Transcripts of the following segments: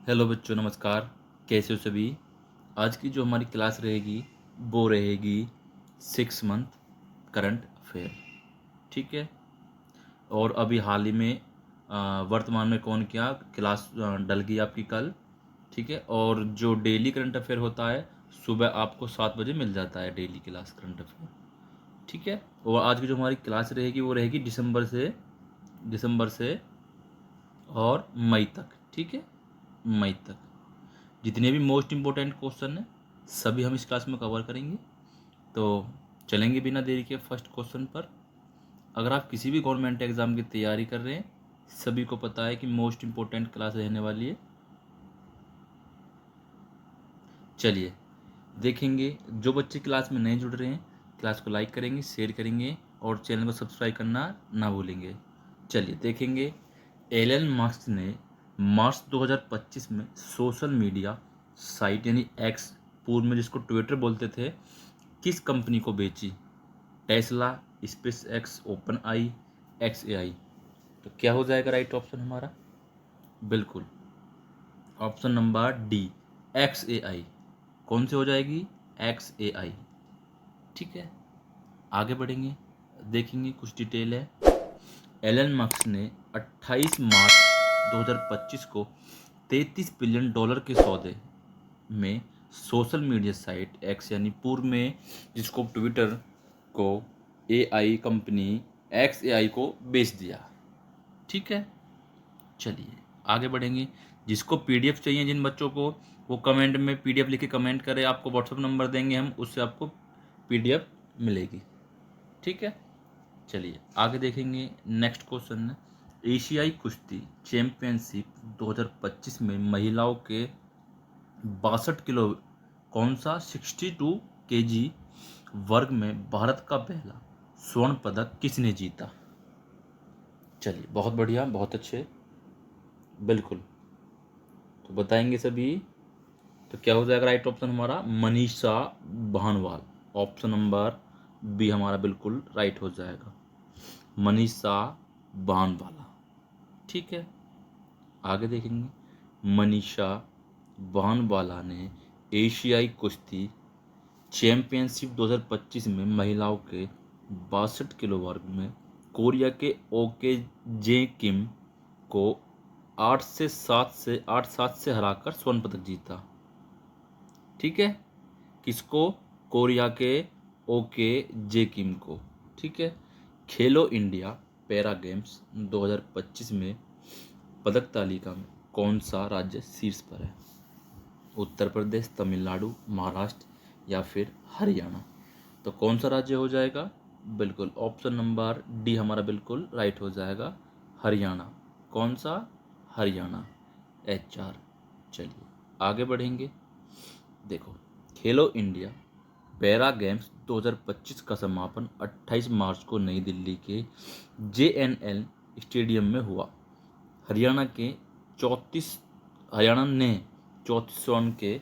Hello बच्चों, नमस्कार। कैसे हो सभी। आज की जो हमारी क्लास रहेगी वो रहेगी 6 मंथ करंट अफेयर। ठीक है। और अभी हाल ही में वर्तमान में कौन क्या क्लास डल गई आपकी कल। ठीक है। और जो डेली करंट अफेयर होता है सुबह आपको 7 बजे मिल जाता है डेली क्लास करंट अफेयर। ठीक है। और आज की जो हमारी क्लास रहेगी वो रहेगी दिसंबर से और मई तक। ठीक है। मई तक जितने भी मोस्ट इम्पोर्टेंट क्वेश्चन हैं सभी हम इस क्लास में कवर करेंगे। तो चलेंगे बिना देरी के फर्स्ट क्वेश्चन पर। अगर आप किसी भी गवर्नमेंट एग्ज़ाम की तैयारी कर रहे हैं सभी को पता है कि मोस्ट इम्पोर्टेंट क्लास रहने वाली है। चलिए देखेंगे। जो बच्चे क्लास में नहीं जुड़ रहे हैं क्लास को लाइक करेंगे, शेयर करेंगे और चैनल को सब्सक्राइब करना ना भूलेंगे। चलिए देखेंगे। एलन मास्क ने मार्च 2025 में सोशल मीडिया साइट यानी एक्स, पूर्व में जिसको ट्विटर बोलते थे, किस कंपनी को बेची? टेस्ला, स्पेस एक्स, ओपन आई, एक्स ए आई। तो क्या हो जाएगा राइट ऑप्शन हमारा? बिल्कुल ऑप्शन नंबर डी, एक्स ए आई। कौन सी हो जाएगी? एक्स ए आई। ठीक है। आगे बढ़ेंगे, देखेंगे कुछ डिटेल है। एलन मस्क ने 28 मार्च 2025 को 33 बिलियन डॉलर के सौदे में सोशल मीडिया साइट एक्स यानी पूर्व में जिसको ट्विटर को एआई कंपनी एक्स एआई को बेच दिया। ठीक है। चलिए आगे बढ़ेंगे। जिसको पीडीएफ चाहिए जिन बच्चों को वो कमेंट में पीडीएफ लिख के कमेंट करें, आपको व्हाट्सअप नंबर देंगे हम, उससे आपको पीडीएफ मिलेगी। ठीक है। चलिए आगे देखेंगे। नेक्स्ट क्वेश्चन है, एशियाई कुश्ती चैंपियनशिप 2025 में महिलाओं के 62 किलो कौन सा 62 केजी वर्ग में भारत का पहला स्वर्ण पदक किसने जीता? चलिए बहुत बढ़िया, बहुत अच्छे। बिल्कुल। तो बताएंगे सभी। तो क्या हो जाएगा राइट ऑप्शन हमारा? Manisha Bhanwal. Option number B हमारा बिल्कुल राइट हो जाएगा, मनीषा भानवाला। ठीक है। आगे देखेंगे। मनीषा भानवाला ने एशियाई कुश्ती चैंपियनशिप 2025 में महिलाओं के 62 किलो वर्ग में कोरिया के ओके जे किम को 8-7 से हराकर स्वर्ण पदक जीता। ठीक है। किसको? कोरिया के ओके जे किम को। ठीक है। खेलो इंडिया पैरा गेम्स 2025 में पदक तालिका में कौन सा राज्य शीर्ष पर है? उत्तर प्रदेश, तमिलनाडु, महाराष्ट्र या फिर हरियाणा। तो कौन सा राज्य हो जाएगा? बिल्कुल ऑप्शन नंबर डी हमारा बिल्कुल राइट हो जाएगा, हरियाणा। कौन सा? हरियाणा, HR। चलिए आगे बढ़ेंगे। देखो, खेलो इंडिया पैरा गेम्स 2025 का समापन 28 मार्च को नई दिल्ली के JNL स्टेडियम में हुआ। हरियाणा के 34 हरियाणा ने 34 स्वर्ण के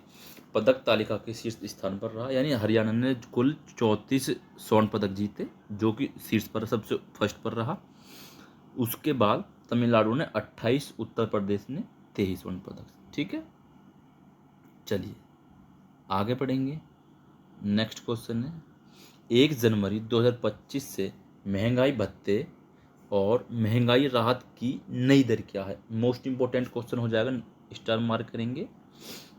पदक तालिका के शीर्ष स्थान पर रहा, यानी हरियाणा ने कुल 34 स्वर्ण पदक जीते जो कि शीर्ष पर सबसे फर्स्ट पर रहा। उसके बाद तमिलनाडु ने 28, उत्तर प्रदेश ने 23 स्वर्ण पदक। ठीक है। चलिए आगे बढ़ेंगे। नेक्स्ट क्वेश्चन है, 1 जनवरी 2025 से महंगाई भत्ते और महंगाई राहत की नई दर क्या है? मोस्ट इंपॉर्टेंट क्वेश्चन हो जाएगा, स्टार मार्क करेंगे।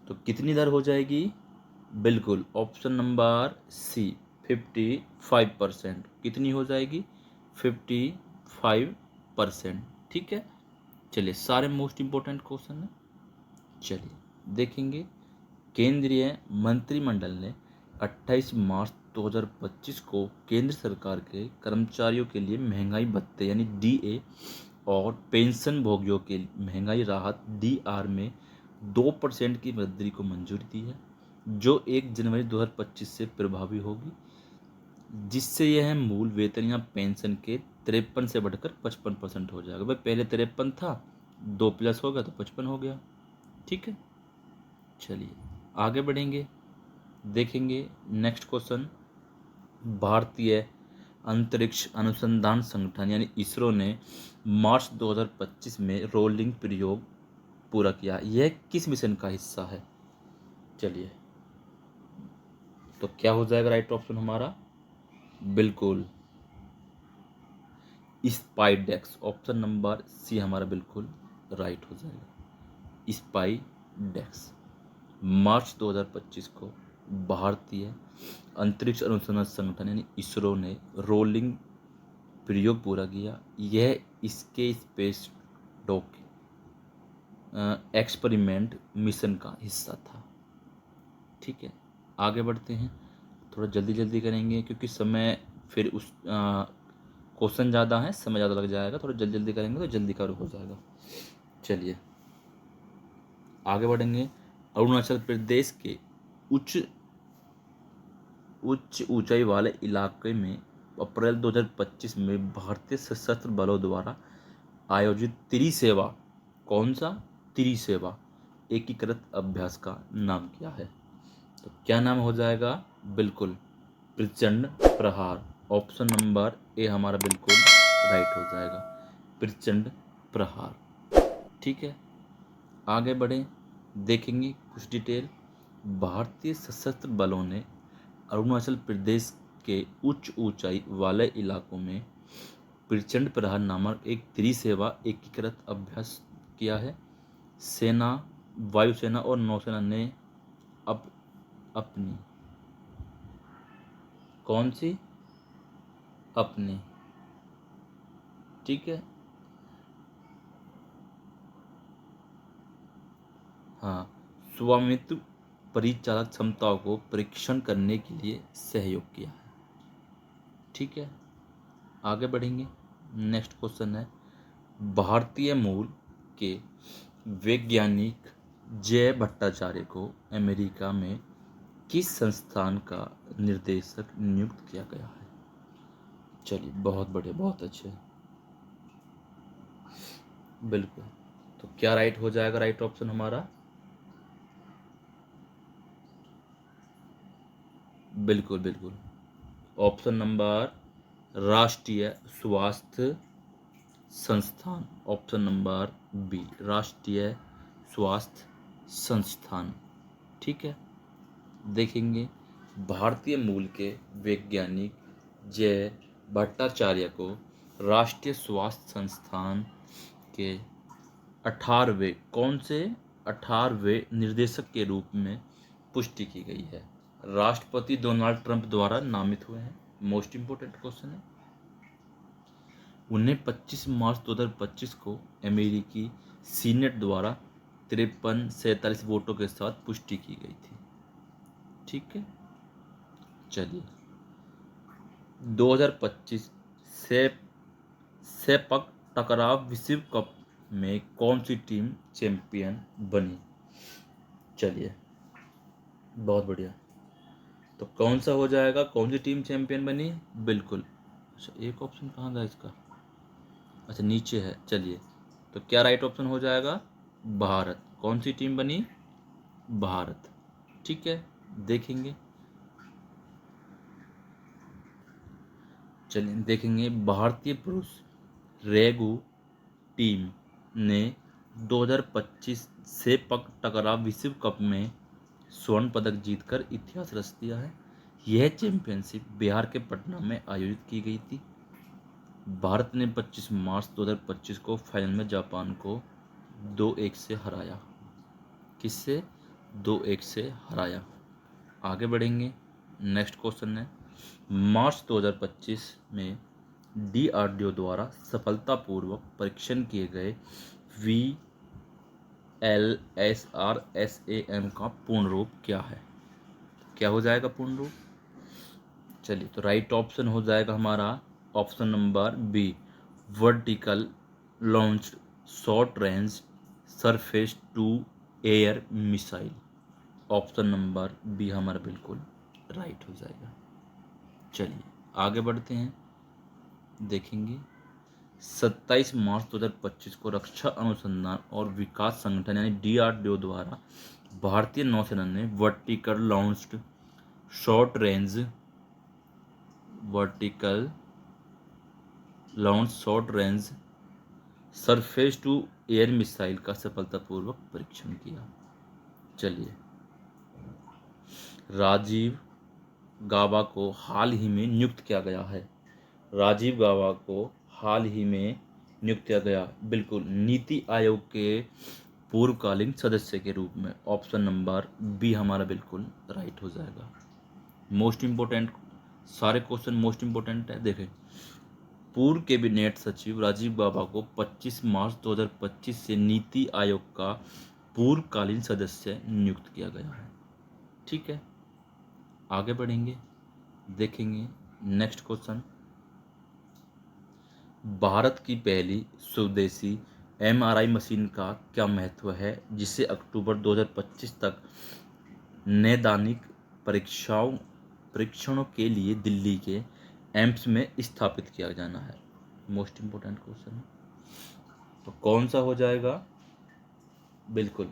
तो कितनी दर हो जाएगी? बिल्कुल ऑप्शन नंबर सी, 55%। कितनी हो जाएगी? 55%। ठीक है। चलिए सारे मोस्ट इंपॉर्टेंट क्वेश्चन है। चलिए देखेंगे। केंद्रीय मंत्रिमंडल ने 28 मार्च 2025 को केंद्र सरकार के कर्मचारियों के लिए महंगाई भत्ते यानी DA और पेंशन भोगियों के महंगाई राहत DR में 2% की वृद्धि को मंजूरी दी है, जो 1 जनवरी 2025 से प्रभावी होगी, जिससे यह मूल वेतन या पेंशन के 53 से बढ़कर 55% हो जाएगा। भाई पहले 53 था, 2 प्लस हो गया तो 55 हो गया। ठीक है। चलिए आगे बढ़ेंगे, देखेंगे नेक्स्ट क्वेश्चन। भारतीय अंतरिक्ष अनुसंधान संगठन यानी इसरो ने मार्च 2025 में रोलिंग प्रयोग पूरा किया। यह किस मिशन का हिस्सा है? चलिए, तो क्या हो जाएगा राइट ऑप्शन हमारा? बिल्कुल स्पाइडेक्स, ऑप्शन नंबर सी हमारा बिल्कुल राइट हो जाएगा, स्पाइडेक्स। मार्च 2025 को भारतीय अंतरिक्ष अनुसंधान संगठन यानी इसरो ने रोलिंग प्रयोग पूरा किया। यह इसके स्पेस डॉक एक्सपेरिमेंट मिशन का हिस्सा था। ठीक है, आगे बढ़ते हैं। थोड़ा जल्दी जल्दी करेंगे क्योंकि समय फिर उस क्वेश्चन ज़्यादा है, समय ज़्यादा लग जाएगा। थोड़ा जल्दी जल्दी करेंगे तो जल्दी कवर हो जाएगा। चलिए आगे बढ़ेंगे। अरुणाचल प्रदेश के उच्च ऊंचाई वाले इलाके में अप्रैल 2025 में भारतीय सशस्त्र बलों द्वारा आयोजित त्रिसेवा, कौन सा त्रिसेवा एकीकृत अभ्यास का नाम क्या है? तो क्या नाम हो जाएगा? बिल्कुल प्रचंड प्रहार, ऑप्शन नंबर ए हमारा बिल्कुल राइट हो जाएगा, प्रचंड प्रहार। ठीक है, आगे बढ़े, देखेंगे कुछ डिटेल। भारतीय सशस्त्र बलों ने अरुणाचल प्रदेश के उच्च ऊंचाई वाले इलाकों में प्रचंड प्रहार नामक एक त्रिसेवा एकीकृत अभ्यास किया है। सेना, वायुसेना और नौसेना ने अपनी कौन सी अपनी ठीक है, हाँ, स्वामित्व परिचालक क्षमताओं को परीक्षण करने के लिए सहयोग किया है। ठीक है, आगे बढ़ेंगे। नेक्स्ट क्वेश्चन है, भारतीय मूल के वैज्ञानिक जय भट्टाचार्य को अमेरिका में किस संस्थान का निर्देशक नियुक्त किया गया है? चलिए, बहुत बढ़िया, बहुत अच्छे, बिल्कुल। तो क्या राइट हो जाएगा राइट ऑप्शन हमारा? बिल्कुल बिल्कुल, ऑप्शन नंबर राष्ट्रीय स्वास्थ्य संस्थान, ऑप्शन नंबर बी राष्ट्रीय स्वास्थ्य संस्थान। ठीक है, देखेंगे। भारतीय मूल के वैज्ञानिक जय भट्टाचार्य को राष्ट्रीय स्वास्थ्य संस्थान के 18वें कौन से 18वें निर्देशक के रूप में पुष्टि की गई है? राष्ट्रपति डोनाल्ड ट्रंप द्वारा नामित हुए हैं। मोस्ट इंपोर्टेंट क्वेश्चन है। उन्हें 25 मार्च 2025 को अमेरिकी सीनेट द्वारा 53-47 वोटों के साथ पुष्टि की गई थी। ठीक है, चलिए 2025 से सेपक टकराव विश्व कप में कौन सी टीम चैंपियन बनी? चलिए, बहुत बढ़िया। तो कौन सा हो जाएगा, कौन सी टीम चैंपियन बनी? बिल्कुल, अच्छा एक ऑप्शन कहाँ गया इसका? अच्छा नीचे है। चलिए, तो क्या राइट ऑप्शन हो जाएगा? भारत। कौन सी टीम बनी? भारत। ठीक है, देखेंगे। चलिए देखेंगे, भारतीय पुरुष रेगू टीम ने 2025 सेपक टकराव विश्व कप में स्वर्ण पदक जीतकर इतिहास रच दिया है। यह चैंपियनशिप बिहार के पटना में आयोजित की गई थी। भारत ने 25 मार्च 2025 को फाइनल में जापान को 2-1 से हराया। किससे? 2-1 से हराया। आगे बढ़ेंगे। नेक्स्ट क्वेश्चन है, मार्च 2025 में DRDO द्वारा सफलतापूर्वक परीक्षण किए गए VLSRSAM का पूर्ण रूप क्या है? क्या हो जाएगा पूर्ण रूप? चलिए, तो राइट ऑप्शन हो जाएगा हमारा option number B vertical launch short range surface to air missile. Option number B हमारा बिल्कुल राइट हो जाएगा। चलिए आगे बढ़ते हैं, देखेंगे। 27 मार्च 2025 को रक्षा अनुसंधान और विकास संगठन यानी DRDO द्वारा भारतीय नौसेना ने vertical launched short range surface to air missile का सफलतापूर्वक परीक्षण किया। चलिए, राजीव गाबा को हाल ही में नियुक्त किया गया है। राजीव गाबा को हाल ही में नियुक्त किया गया, बिल्कुल, नीति आयोग के पूर्वकालीन सदस्य के रूप में। ऑप्शन नंबर बी हमारा बिल्कुल राइट हो जाएगा। मोस्ट इम्पोर्टेंट, सारे क्वेश्चन मोस्ट इम्पोर्टेंट है। देखें, पूर्व कैबिनेट सचिव राजीव गाबा को 25 मार्च 2025 से नीति आयोग का पूर्वकालीन सदस्य नियुक्त किया गया है। ठीक है, आगे बढ़ेंगे, देखेंगे नेक्स्ट क्वेश्चन। भारत की पहली स्वदेशी एमआरआई मशीन का क्या महत्व है, जिसे अक्टूबर 2025 तक नैदानिक परीक्षणों के लिए दिल्ली के एम्स में स्थापित किया जाना है। मोस्ट इम्पोर्टेंट क्वेश्चन है, तो कौन सा हो जाएगा? बिल्कुल,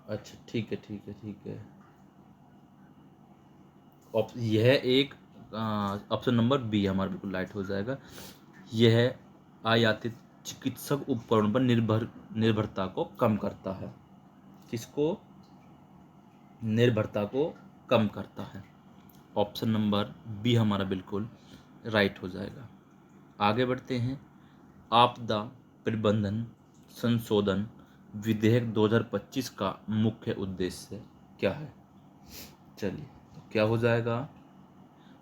अच्छा ठीक है ठीक है ठीक है। यह एक ऑप्शन नंबर बी हमारा बिल्कुल राइट हो जाएगा। यह आयातित चिकित्सक उपकरण पर निर्भरता को कम करता है। किसको? निर्भरता को कम करता है। ऑप्शन नंबर बी हमारा बिल्कुल राइट हो जाएगा। आगे बढ़ते हैं। आपदा प्रबंधन संशोधन विधेयक 2025 का मुख्य उद्देश्य क्या है? चलिए, तो क्या हो जाएगा?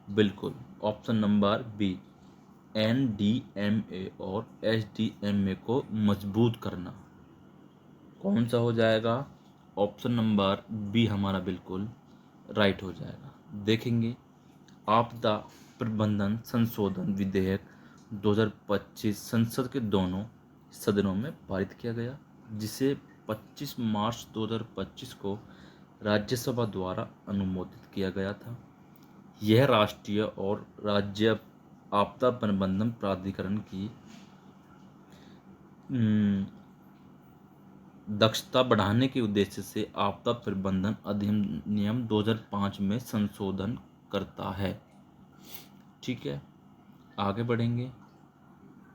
बिल्कुल, ऑप्शन नंबर बी, एनडीएमए और एसडीएमए को मजबूत करना। कौन सा हो जाएगा? ऑप्शन नंबर बी हमारा बिल्कुल राइट हो जाएगा। देखेंगे, आपदा प्रबंधन संशोधन विधेयक 2025 संसद के दोनों सदनों में पारित किया गया, जिसे 25 मार्च 2025 को राज्यसभा द्वारा अनुमोदित किया गया था। यह राष्ट्रीय और राज्य आपदा प्रबंधन प्राधिकरण की दक्षता बढ़ाने के उद्देश्य से आपदा प्रबंधन अधिनियम 2005 में संशोधन करता है। ठीक है, आगे बढ़ेंगे,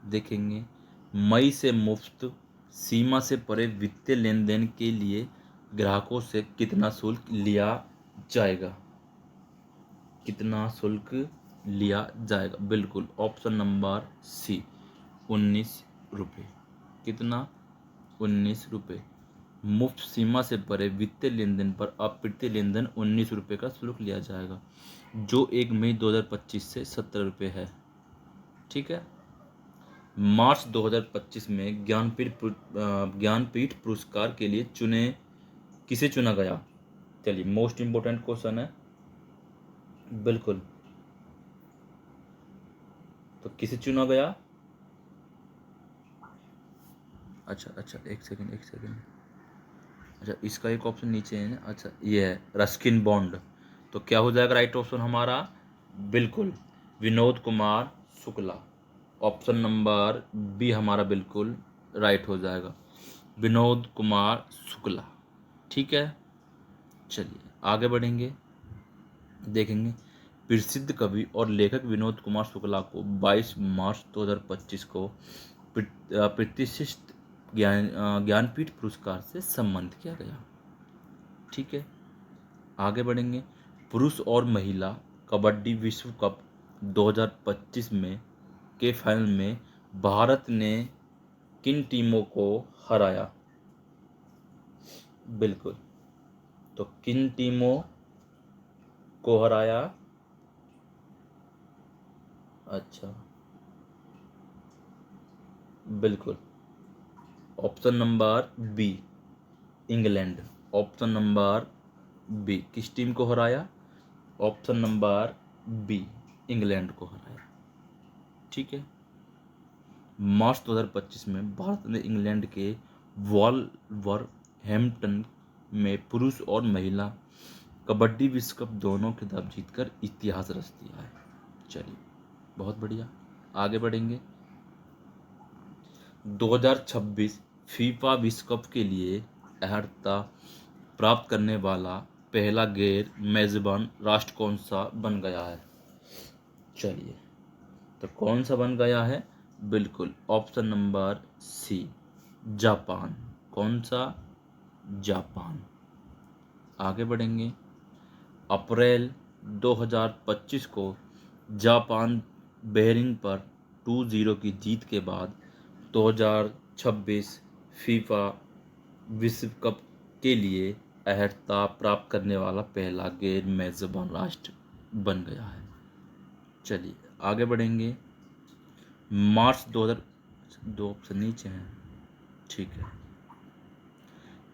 देखेंगे। मई से मुफ्त सीमा से परे वित्तीय लेन देन के लिए ग्राहकों से कितना शुल्क लिया जाएगा? कितना शुल्क लिया जाएगा? बिल्कुल, ऑप्शन नंबर सी, 19 रुपये। कितना? 19 रुपये। मुफ्त सीमा से परे वित्तीय लेन देन पर अप्रत्यक्ष लेन देन 19 रुपये का शुल्क लिया जाएगा, जो 1 मई 2025 से 17 रुपये है। ठीक है, मार्च 2025 में ज्ञानपीठ पुरस्कार के लिए किसे चुना गया? चलिए, मोस्ट इम्पोर्टेंट क्वेश्चन है। बिल्कुल, तो किसे चुना गया? अच्छा अच्छा, एक सेकंड। अच्छा, इसका एक ऑप्शन नीचे है ना। अच्छा, ये है रस्किन बॉन्ड। तो क्या हो जाएगा राइट ऑप्शन हमारा? बिल्कुल, Vinod Kumar Shukla. Option number B हमारा बिल्कुल राइट हो जाएगा, विनोद कुमार शुक्ला। ठीक है, चलिए आगे बढ़ेंगे, देखेंगे। प्रसिद्ध कवि और लेखक विनोद कुमार शुक्ला को 22 मार्च 2025 को प्रतिष्ठित ज्ञानपीठ पुरस्कार से सम्मानित किया गया। ठीक है, आगे बढ़ेंगे। पुरुष और महिला कबड्डी विश्व कप 2025 में के फाइनल में भारत ने किन टीमों को हराया? बिल्कुल, तो किन टीमों को हराया? अच्छा, बिल्कुल, option number B, England. Option number B, किस टीम को हराया? ऑप्शन नंबर बी, इंग्लैंड को हराया। ठीक है, मार्च 2025 में भारत ने इंग्लैंड के वॉल्वरहैम्पटन में पुरुष और महिला कबड्डी विश्व कप दोनों खिताब जीतकर इतिहास रच दिया है। चलिए, बहुत बढ़िया, आगे बढ़ेंगे। 2026 फीफा विश्व कप के लिए अर्हता प्राप्त करने वाला पहला गैर मेजबान राष्ट्र कौन सा बन गया है? चलिए, तो कौन सा बन गया है? बिल्कुल ऑप्शन नंबर सी, जापान। कौन सा? जापान। आगे बढ़ेंगे। अप्रैल 2025 को जापान बेहरीन पर 2-0 की जीत के बाद 2026 फीफा विश्व कप के लिए अर्हता प्राप्त करने वाला पहला गैर मेजबान राष्ट्र बन गया है। चलिए आगे बढ़ेंगे। मार्च 2000, दो ऑप्शन नीचे हैं, ठीक है।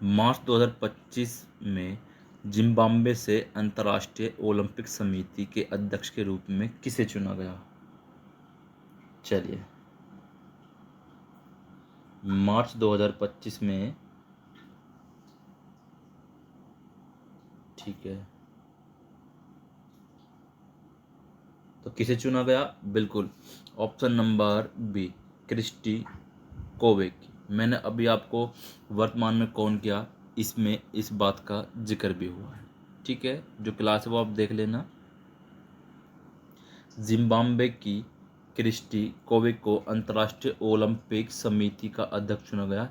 मार्च 2025 में जिम्बाब्वे से अंतर्राष्ट्रीय ओलंपिक समिति के अध्यक्ष के रूप में किसे चुना गया? चलिए, मार्च 2025 में, ठीक है, तो किसे चुना गया? बिल्कुल ऑप्शन नंबर बी, क्रिस्टी कोवेक। मैंने अभी आपको वर्तमान में कौन किया इसमें इस बात का जिक्र भी हुआ है, ठीक है। जो क्लास है वो आप देख लेना। जिम्बाब्वे की क्रिस्टी कोवेक को अंतर्राष्ट्रीय ओलंपिक समिति का अध्यक्ष चुना गया,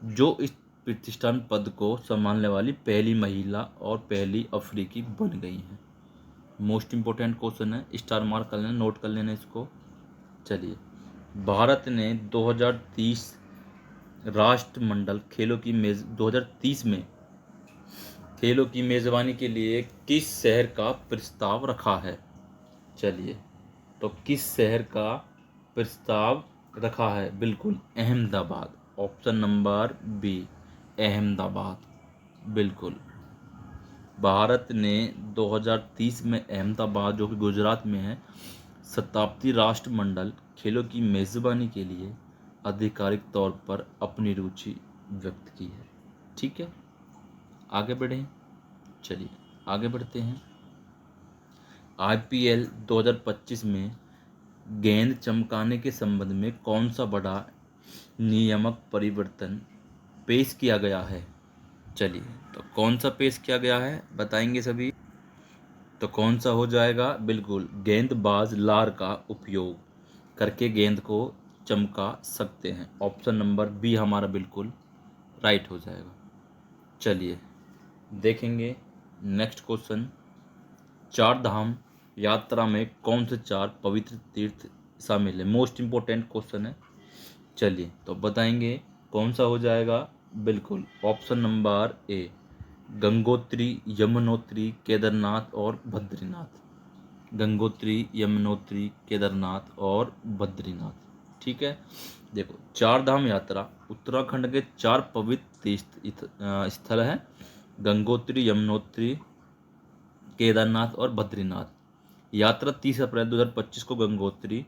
जो इस प्रतिष्ठान पद को संभालने वाली पहली महिला और पहली अफ्रीकी बन गई हैं। मोस्ट इम्पोर्टेंट क्वेश्चन है, स्टार मार्क कर लेना, नोट कर लेना इसको। चलिए, भारत ने 2030 राष्ट्रमंडल खेलों की 2030 में खेलों की मेजबानी के लिए किस शहर का प्रस्ताव रखा है? चलिए, तो किस शहर का प्रस्ताव रखा है? बिल्कुल Ahmedabad. Option number B, Ahmedabad. बिल्कुल, भारत ने 2030 में अहमदाबाद, जो कि गुजरात में है, शताब्दी राष्ट्रमंडल खेलों की मेजबानी के लिए आधिकारिक तौर पर अपनी रुचि व्यक्त की है, ठीक है। आगे बढ़ें। चलिए आगे बढ़ते हैं। IPL 2025 में गेंद चमकाने के संबंध में कौन सा बड़ा नियामक परिवर्तन पेश किया गया है? चलिए, तो कौन सा पेश किया गया है बताएंगे सभी। तो कौन सा हो जाएगा? बिल्कुल, गेंदबाज लार का उपयोग करके गेंद को चमका सकते हैं। ऑप्शन नंबर बी हमारा बिल्कुल राइट हो जाएगा। चलिए देखेंगे नेक्स्ट क्वेश्चन। चार धाम यात्रा में कौन से 4 पवित्र तीर्थ शामिल है? मोस्ट इम्पोर्टेंट क्वेश्चन है। चलिए तो बताएंगे कौन सा हो जाएगा। बिल्कुल option number A, Gangotri, Yamunotri, Kedarnath और बद्रीनाथ। गंगोत्री, यमुनोत्री, केदारनाथ और बद्रीनाथ, ठीक है। देखो, चार धाम यात्रा उत्तराखंड के 4 पवित्र तीर्थ स्थल है, गंगोत्री, यमुनोत्री, केदारनाथ और बद्रीनाथ। यात्रा 30 अप्रैल 2025 को गंगोत्री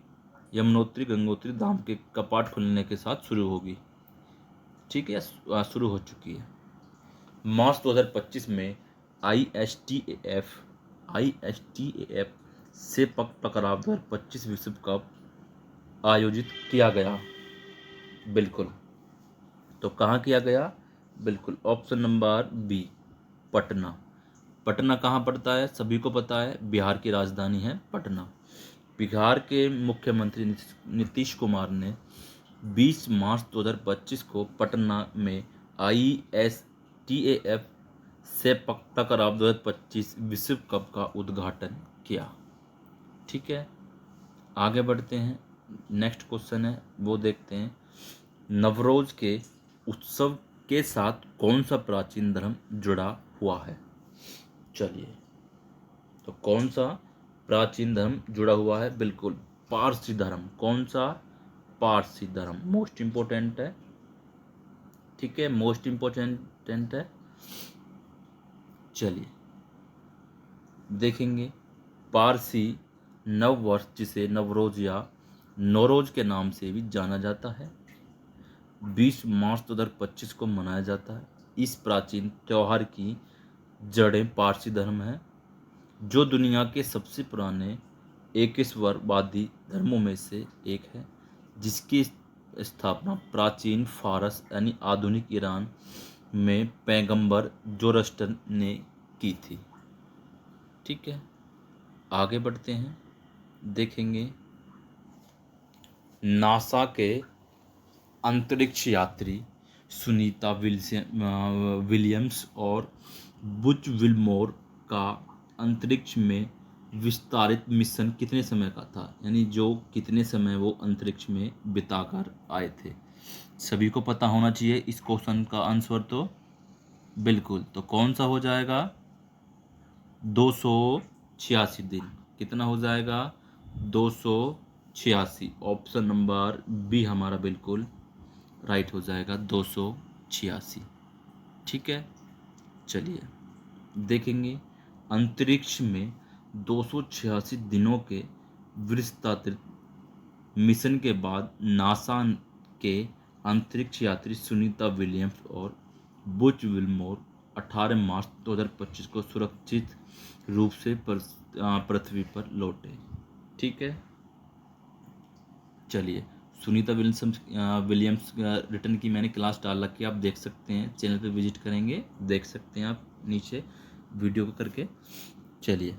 धाम के कपाट खुलने के साथ शुरू होगी, ठीक है, शुरू हो चुकी है। मार्च 2025 में ISTAF से पकराव 2025 विश्व कप आयोजित किया गया। बिल्कुल, तो कहाँ किया गया? बिल्कुल option number B, Patna. Patna कहाँ पड़ता है? सभी को पता है, बिहार की राजधानी है पटना। बिहार के मुख्यमंत्री नीतीश कुमार ने 20 मार्च 2025 को पटना में ISTAF से टकराव 2025 विश्व कप का उद्घाटन किया, ठीक है। आगे बढ़ते हैं। नेक्स्ट क्वेश्चन है वो देखते हैं। नवरोज के उत्सव के साथ कौन सा प्राचीन धर्म जुड़ा हुआ है? चलिए, तो कौन सा प्राचीन धर्म जुड़ा हुआ है? बिल्कुल पारसी धर्म। कौन सा? पारसी धर्म। मोस्ट इम्पोर्टेंट है, ठीक है, मोस्ट इम्पोर्टेंट है। चलिए देखेंगे। पारसी नव वर्ष, जिसे नवरोज या नौरोज के नाम से भी जाना जाता है, 20 मार्च 2025 को मनाया जाता है। इस प्राचीन त्यौहार की जड़ें पारसी धर्म है, जो दुनिया के सबसे पुराने एकेश्वरवादी धर्मों में से एक है, जिसकी स्थापना प्राचीन फारस यानी आधुनिक ईरान में पैगंबर जोरस्टर ने की थी, ठीक है। आगे बढ़ते हैं, देखेंगे नासा के अंतरिक्ष यात्री सुनीता विलियम्स और बुच विल्मोर का अंतरिक्ष में विस्तारित मिशन कितने समय का था, यानी जो कितने समय वो अंतरिक्ष में बिताकर आए थे। सभी को पता होना चाहिए इस क्वेश्चन का आंसर। तो बिल्कुल, तो कौन सा हो जाएगा? 286 दिन। कितना हो जाएगा? 286। ऑप्शन नंबर बी हमारा बिल्कुल राइट हो जाएगा, 286। ठीक है, चलिए देखेंगे अंतरिक्ष में 286 दिनों के विस्तारित मिशन के बाद नासा के अंतरिक्ष यात्री सुनीता विलियम्स और बुच विल्मोर 18 मार्च 2025 को सुरक्षित रूप से पृथ्वी पर लौटे। ठीक है, चलिए सुनीता विलियम्स रिटर्न की मैंने क्लास डाल रखी है, आप देख सकते हैं, चैनल पे विजिट करेंगे देख सकते हैं आप नीचे वीडियो को करके। चलिए,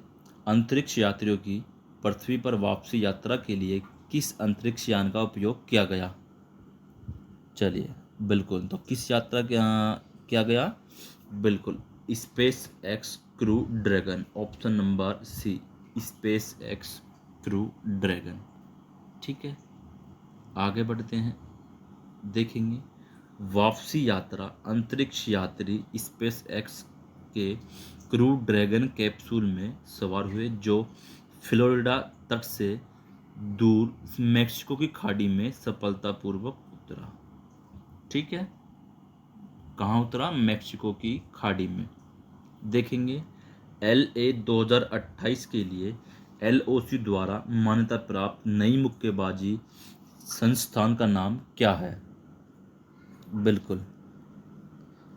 अंतरिक्ष यात्रियों की पृथ्वी पर वापसी यात्रा के लिए किस अंतरिक्ष यान का उपयोग किया गया? चलिए बिल्कुल, तो किस यात्रा किया गया? बिल्कुल, SpaceX crew Dragon. Option number C, SpaceX crew Dragon. ठीक है, आगे बढ़ते हैं, देखेंगे वापसी यात्रा अंतरिक्ष यात्री स्पेस एक्स के क्रू ड्रैगन कैप्सूल में सवार हुए जो फ्लोरिडा तट से दूर मेक्सिको की खाड़ी में सफलतापूर्वक उतरा। ठीक है, कहाँ उतरा? मेक्सिको की खाड़ी में। देखेंगे LA 2028 के लिए LOC द्वारा मान्यता प्राप्त नई मुक्केबाजी संस्थान का नाम क्या है? बिल्कुल,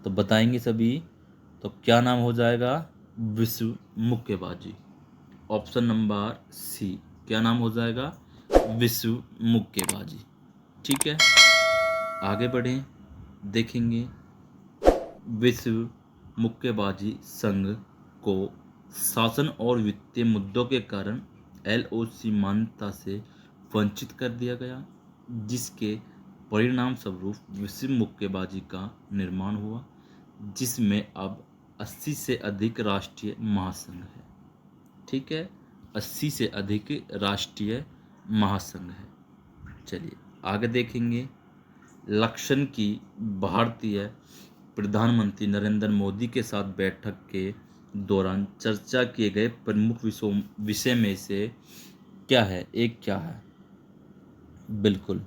तो बताएंगे सभी, तो क्या नाम हो जाएगा? विश्व मुक्केबाजी। ऑप्शन नंबर सी, क्या नाम हो जाएगा? विश्व मुक्केबाजी। ठीक है, आगे बढ़ें, देखेंगे विश्व मुक्केबाजी संघ को शासन और वित्तीय मुद्दों के कारण LOC मान्यता से वंचित कर दिया गया, जिसके परिणाम स्वरूप विश्व मुक्केबाजी का निर्माण हुआ, जिसमें अब 80 से अधिक राष्ट्रीय महासंघ है। ठीक है, 80 से अधिक राष्ट्रीय महासंघ है। चलिए आगे देखेंगे लक्षण की भारतीय प्रधानमंत्री नरेंद्र मोदी के साथ बैठक के दौरान चर्चा किए गए प्रमुख विषय में से क्या है? एक क्या है? बिल्कुल,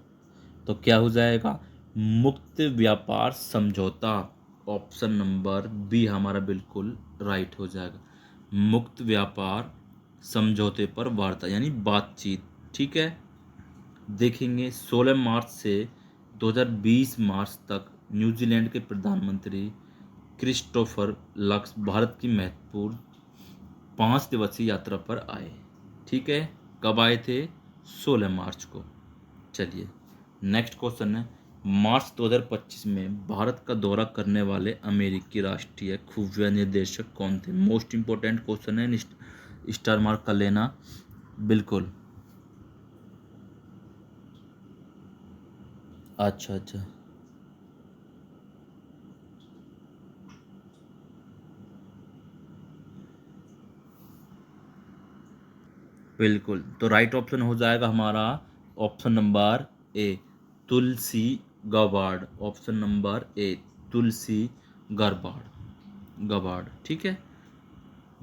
तो क्या हो जाएगा? मुक्त व्यापार समझौता। ऑप्शन नंबर बी हमारा बिल्कुल राइट हो जाएगा, मुक्त व्यापार समझौते पर वार्ता यानी बातचीत। ठीक है, देखेंगे 16 मार्च से 2020 मार्च तक न्यूजीलैंड के प्रधानमंत्री क्रिस्टोफर लक्स भारत की महत्वपूर्ण 5 दिवसीय यात्रा पर आए। ठीक है, कब आए थे? 16 मार्च को। चलिए नेक्स्ट क्वेश्चन है, मार्च 2025 में भारत का दौरा करने वाले अमेरिकी राष्ट्रीय खुफिया निदेशक कौन थे? मोस्ट इंपॉर्टेंट क्वेश्चन है, स्टार मार्क कर लेना। बिल्कुल, अच्छा अच्छा, बिल्कुल, तो राइट ऑप्शन हो जाएगा हमारा option number A, Tulsi Gabbard. Option number A, Tulsi Gabbard. ठीक है,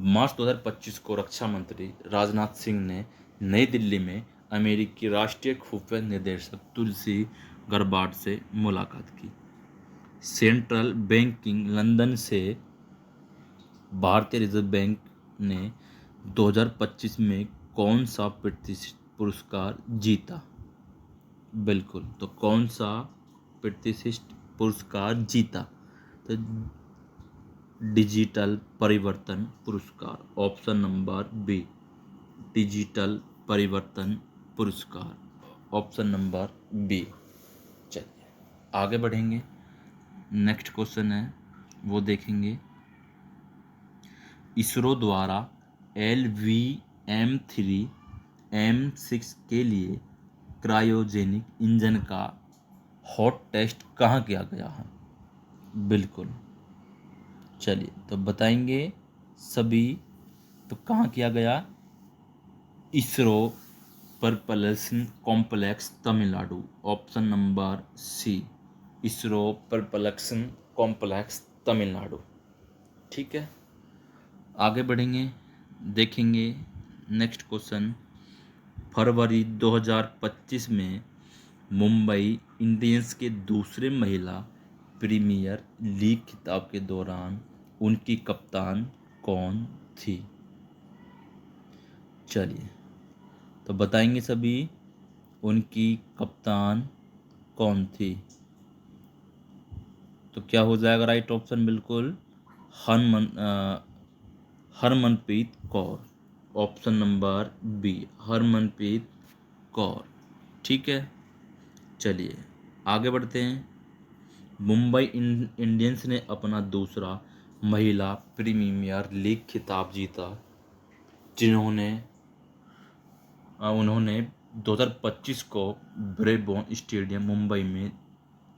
मार्च 2025 को रक्षा मंत्री राजनाथ सिंह ने नई दिल्ली में अमेरिकी राष्ट्रीय खुफिया निदेशक तुलसी गबार्ड से मुलाकात की। सेंट्रल बैंकिंग लंदन से भारतीय रिजर्व बैंक ने 2025 में कौन सा प्रतिष्ठित पुरस्कार जीता? बिल्कुल, तो कौन सा प्रतिष्ठित पुरस्कार जीता? तो डिजिटल परिवर्तन पुरस्कार। ऑप्शन नंबर बी, डिजिटल परिवर्तन पुरस्कार। Option number B. चलिए आगे बढ़ेंगे, नेक्स्ट क्वेश्चन है वो देखेंगे, इसरो द्वारा LVM-3 M6 के लिए क्रायोजेनिक इंजन का हॉट टेस्ट कहाँ किया गया है? बिल्कुल, चलिए तो बताएंगे सभी। तो कहाँ किया गया? ISRO propulsion complex Tamil Nadu, option number C, ISRO propulsion complex Tamil Nadu. ठीक है, आगे बढ़ेंगे, देखेंगे नेक्स्ट क्वेश्चन। फरवरी 2025 में मुंबई इंडियंस के दूसरे महिला प्रीमियर लीग खिताब के दौरान उनकी कप्तान कौन थी? चलिए तो बताएंगे सभी, उनकी कप्तान कौन थी? तो क्या हो जाएगा राइट ऑप्शन? बिल्कुल Harmanpreet Kaur, option number B, Harmanpreet Kaur. ठीक है, चलिए आगे बढ़ते हैं। मुंबई इंडियंस ने अपना दूसरा महिला प्रीमियर लीग खिताब जीता, जिन्होंने उन्होंने 2025 को ब्रेबॉर्न स्टेडियम मुंबई में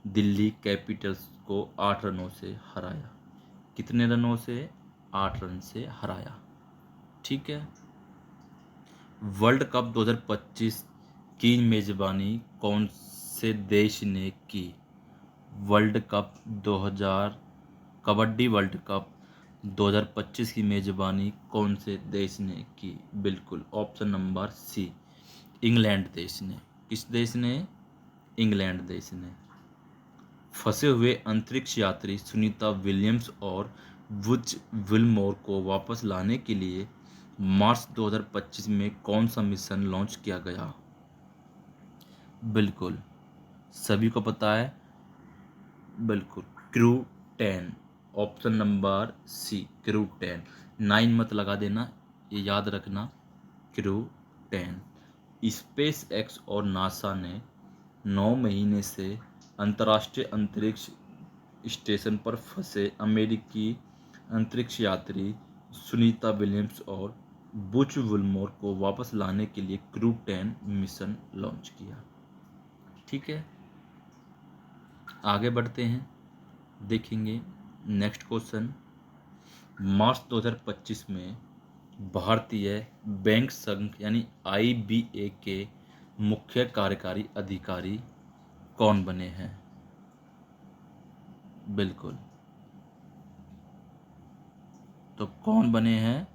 दिल्ली कैपिटल्स को 8 रनों से हराया। कितने रनों से? 8 रन से हराया। ठीक है, वर्ल्ड कप 2025 की मेजबानी कौन से देश ने की? World cup 2000 kabaddi world cup 2025 की मेजबानी कौन से देश ने की? बिल्कुल, ऑप्शन नंबर सी, इंग्लैंड देश ने। किस देश ने? इंग्लैंड देश ने। फंसे हुए अंतरिक्ष यात्री सुनीता विलियम्स और वुज विलमोर को वापस लाने के लिए मार्च 2025 में कौन सा मिशन लॉन्च किया गया? बिल्कुल, सभी को पता है, बिल्कुल, crew 10, option number C, crew 10। 9 मत लगा देना, ये याद रखना, क्रू 10। स्पेस एक्स और नासा ने 9 महीने से अंतर्राष्ट्रीय अंतरिक्ष स्टेशन पर फंसे अमेरिकी अंतरिक्ष यात्री सुनीता विलियम्स और बुच विल्मोर को वापस लाने के लिए क्रू 10 मिशन लॉन्च किया। ठीक है, आगे बढ़ते हैं, देखेंगे नेक्स्ट क्वेश्चन। मार्च 2025 में भारतीय बैंक संघ यानी IBA के मुख्य कार्यकारी अधिकारी कौन बने हैं? बिल्कुल, तो कौन बने हैं?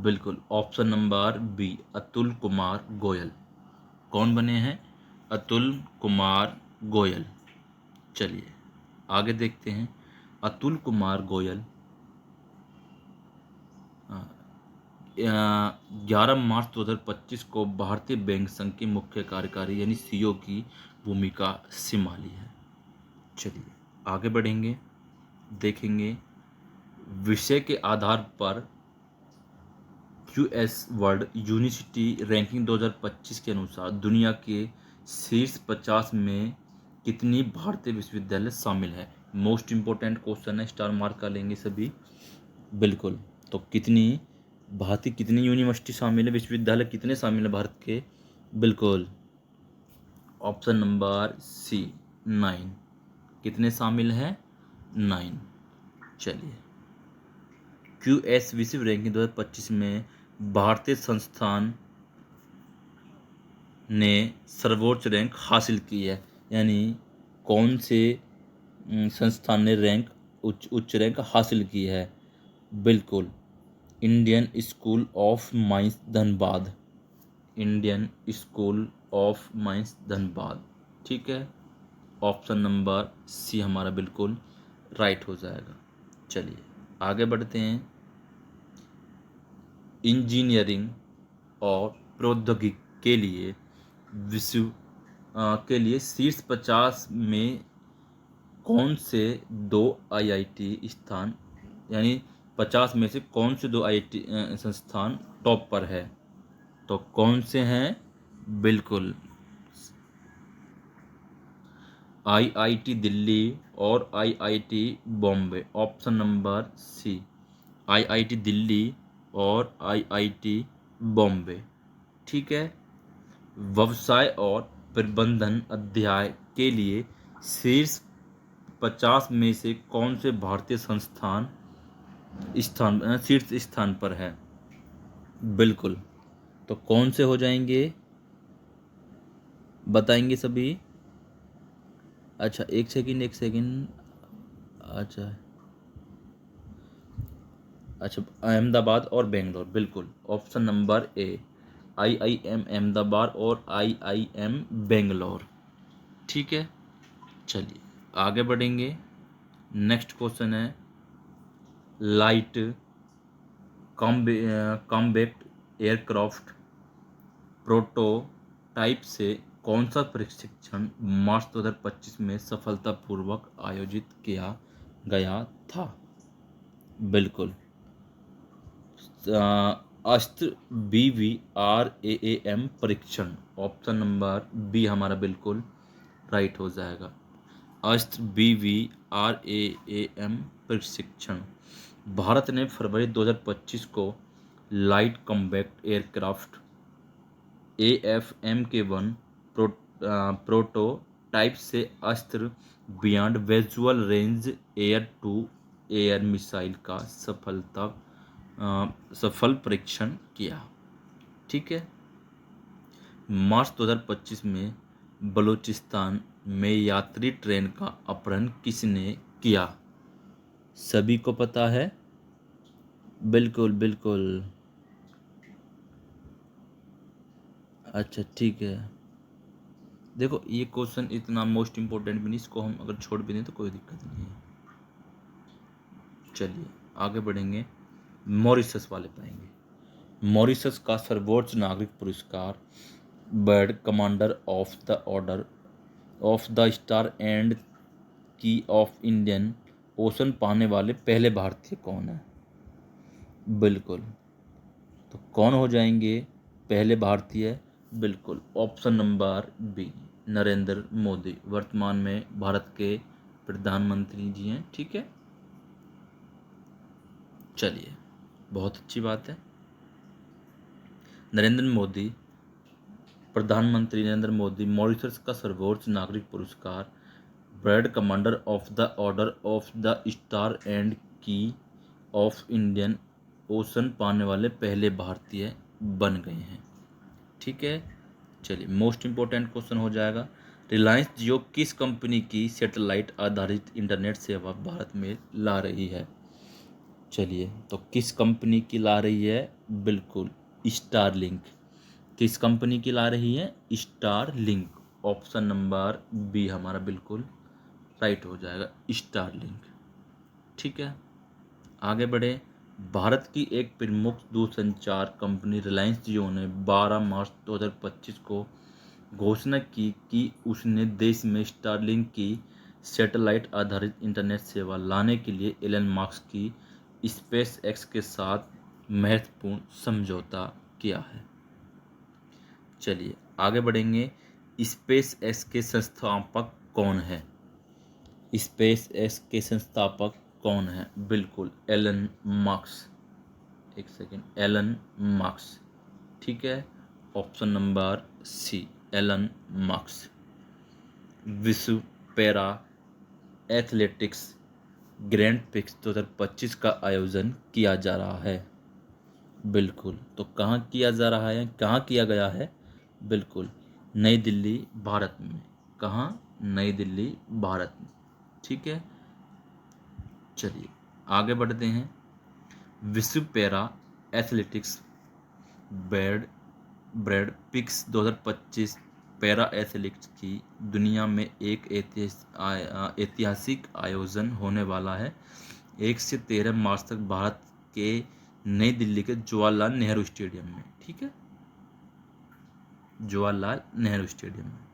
बिल्कुल, option number B, Atul Kumar Goyal. कौन बने हैं? अतुल कुमार गोयल। चलिए आगे देखते हैं। अतुल कुमार गोयल 11 मार्च 2025 को भारतीय बैंक संघ के मुख्य कार्यकारी यानी CEO की भूमिका संभाली है। चलिए आगे बढ़ेंगे, देखेंगे विषय के आधार पर US वर्ल्ड यूनिवर्सिटी रैंकिंग 2025 के अनुसार दुनिया के शीर्ष 50 में कितनी भारतीय विश्वविद्यालय शामिल है? मोस्ट इम्पोर्टेंट क्वेश्चन है, स्टार मार्क कर लेंगे सभी। बिल्कुल, तो कितनी यूनिवर्सिटी शामिल है, विश्वविद्यालय कितने शामिल है भारत के? बिल्कुल, ऑप्शन नंबर सी, 9। कितने शामिल हैं? 9। चलिए, QS विश्व रैंकिंग 2025 में भारतीय संस्थान ने सर्वोच्च रैंक हासिल की है, यानी कौन से संस्थान ने उच्च रैंक हासिल की है? बिल्कुल, Indian school of mines Dhanbad. Indian school of mines Dhanbad. ठीक है, ऑप्शन नंबर सी हमारा बिल्कुल राइट हो जाएगा। चलिए आगे बढ़ते हैं। इंजीनियरिंग और प्रौद्योगिकी के लिए विश्व के लिए शीर्ष 50 में कौन से 2 IIT स्थान यानी 50 में से कौन से 2 IIT संस्थान टॉप पर है? तो कौन से हैं? बिल्कुल, IIT दिल्ली और IIT Bombay. Option number C, IIT Delhi और IIT बॉम्बे। ठीक है। व्यवसाय और प्रबंधन अध्याय के लिए शीर्ष 50 में से कौन से भारतीय संस्थान शीर्ष स्थान पर है? बिल्कुल। तो कौन से हो जाएंगे बताएंगे सभी? अच्छा, एक सेकंड एक सेकंड। अच्छा अच्छा, अहमदाबाद और बेंगलोर, बिल्कुल। Option number A, IIM Ahmedabad और IIM बेंगलोर। ठीक है। चलिए आगे बढ़ेंगे। नेक्स्ट क्वेश्चन है, लाइट कॉम्बैट एयरक्राफ्ट प्रोटोटाइप से कौन सा प्रशिक्षण मार्च 2025 में सफलतापूर्वक आयोजित किया गया था? बिल्कुल। अस्त्र BVRAAM परीक्षण, ऑप्शन नंबर बी हमारा बिल्कुल राइट हो जाएगा। अस्त्र BVRAAM प्रशिक्षण भारत ने फरवरी 2025 को light combat aircraft AFMK-1 prototype से Astra beyond visual range air to air missile का सफल परीक्षण किया। ठीक है। मार्च 2025 में बलूचिस्तान में यात्री ट्रेन का अपहरण किसने किया? सभी को पता है। बिल्कुल बिल्कुल। अच्छा ठीक है। देखो ये क्वेश्चन इतना मोस्ट इम्पोर्टेंट भी नहीं, इसको हम अगर छोड़ भी दें तो कोई दिक्कत नहीं है। चलिए आगे बढ़ेंगे। मॉरिशस वाले पाएंगे। मॉरिशस का सर्वोच्च नागरिक पुरस्कार bird commander of the order of the star and की ऑफ इंडियन ओशन पाने वाले पहले भारतीय कौन है? बिल्कुल। तो कौन हो जाएंगे पहले भारतीय? बिल्कुल, option number B, Narendra Modi, वर्तमान में भारत के प्रधानमंत्री जी हैं। ठीक है। चलिए बहुत अच्छी बात है। नरेंद्र मोदी, प्रधानमंत्री नरेंद्र मोदी मॉरिशस का सर्वोच्च नागरिक पुरस्कार brigadier commander of the order of the star and की ऑफ इंडियन ओशन पाने वाले पहले भारतीय बन गए हैं। ठीक है। चलिए मोस्ट इम्पोर्टेंट क्वेश्चन हो जाएगा, रिलायंस जियो किस कंपनी की सैटेलाइट आधारित इंटरनेट सेवा भारत में ला रही है? चलिए तो किस कंपनी की ला रही है? बिल्कुल, स्टारलिंक। किस कंपनी की ला रही है? स्टारलिंक। ऑप्शन नंबर बी हमारा बिल्कुल राइट हो जाएगा, स्टारलिंक। ठीक है। आगे बढ़े। भारत की एक प्रमुख दूरसंचार कंपनी रिलायंस जियो ने 12 मार्च 2025 को घोषणा की कि उसने देश में स्टारलिंक की सैटेलाइट आधारित इंटरनेट सेवा लाने के लिए एलन मस्क की स्पेस एक्स के साथ महत्वपूर्ण समझौता किया है। चलिए आगे बढ़ेंगे। स्पेस एक्स के संस्थापक कौन है? स्पेस एक्स के संस्थापक कौन है? बिल्कुल, एलन मस्क। एक सेकेंड, एलन मस्क। ठीक है। Option number C, Elon Musk. विश्व पैरा एथलेटिक्स ग्रैंड प्रिक्स 2025 का आयोजन किया जा रहा है। बिल्कुल, तो कहाँ किया जा रहा है, कहाँ किया गया है? बिल्कुल, नई दिल्ली भारत में। कहाँ? नई दिल्ली भारत में। ठीक है। चलिए आगे बढ़ते हैं। विश्व para athletics bread bread pix 2025 para athletics की दुनिया में एक ऐतिहासिक आयोजन होने वाला है। 1 से 13 मार्च तक भारत के नई दिल्ली के जवाहरलाल नेहरू स्टेडियम में। ठीक है, जवाहरलाल नेहरू स्टेडियम में।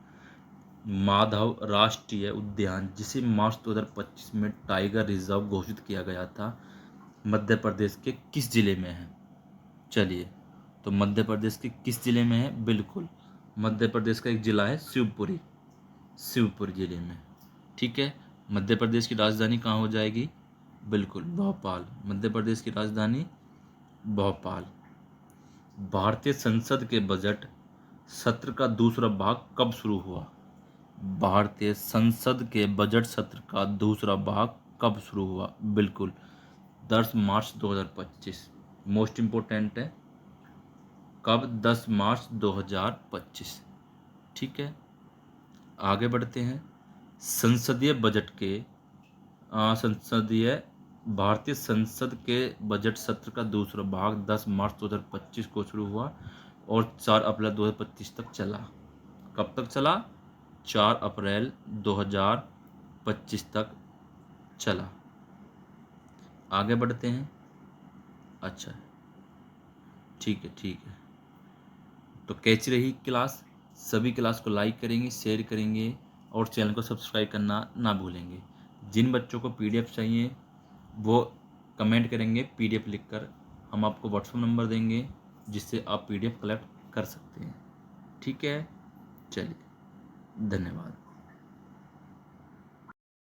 माधव राष्ट्रीय उद्यान, जिसे मार्च 2025 में टाइगर रिजर्व घोषित किया गया था, मध्य प्रदेश के किस जिले में है? चलिए, तो मध्य प्रदेश के किस जिले में है? बिल्कुल, मध्य प्रदेश का एक जिला है शिवपुरी, शिवपुरी जिले में। ठीक है। मध्य प्रदेश की राजधानी कहाँ हो जाएगी? बिल्कुल, भोपाल। मध्य प्रदेश की राजधानी भोपाल। भारतीय संसद के बजट सत्र का दूसरा भाग कब शुरू हुआ? भारतीय संसद के बजट सत्र का दूसरा भाग कब शुरू हुआ? बिल्कुल 10 मार्च 2025। मोस्ट इम्पोर्टेंट है, कब? 10 मार्च 2025। ठीक है, आगे बढ़ते हैं। संसदीय बजट के संसदीय भारतीय संसद के बजट सत्र का दूसरा भाग 10 मार्च 2025 को शुरू हुआ और 4 अप्रैल 2025 तक चला। कब तक चला? 4 अप्रैल 2025 तक चला। आगे बढ़ते हैं। अच्छा, ठीक है, ठीक है। तो कैसी रही क्लास? सभी क्लास को लाइक करेंगे, शेयर करेंगे और चैनल को सब्सक्राइब करना ना भूलेंगे। जिन बच्चों को पीडीएफ चाहिए वो कमेंट करेंगे, पीडीएफ लिखकर हम आपको व्हाट्सएप नंबर देंगे जिससे आप पीडीएफ कलेक्ट कर सकते हैं। ठीक है, चलिए, धन्यवाद।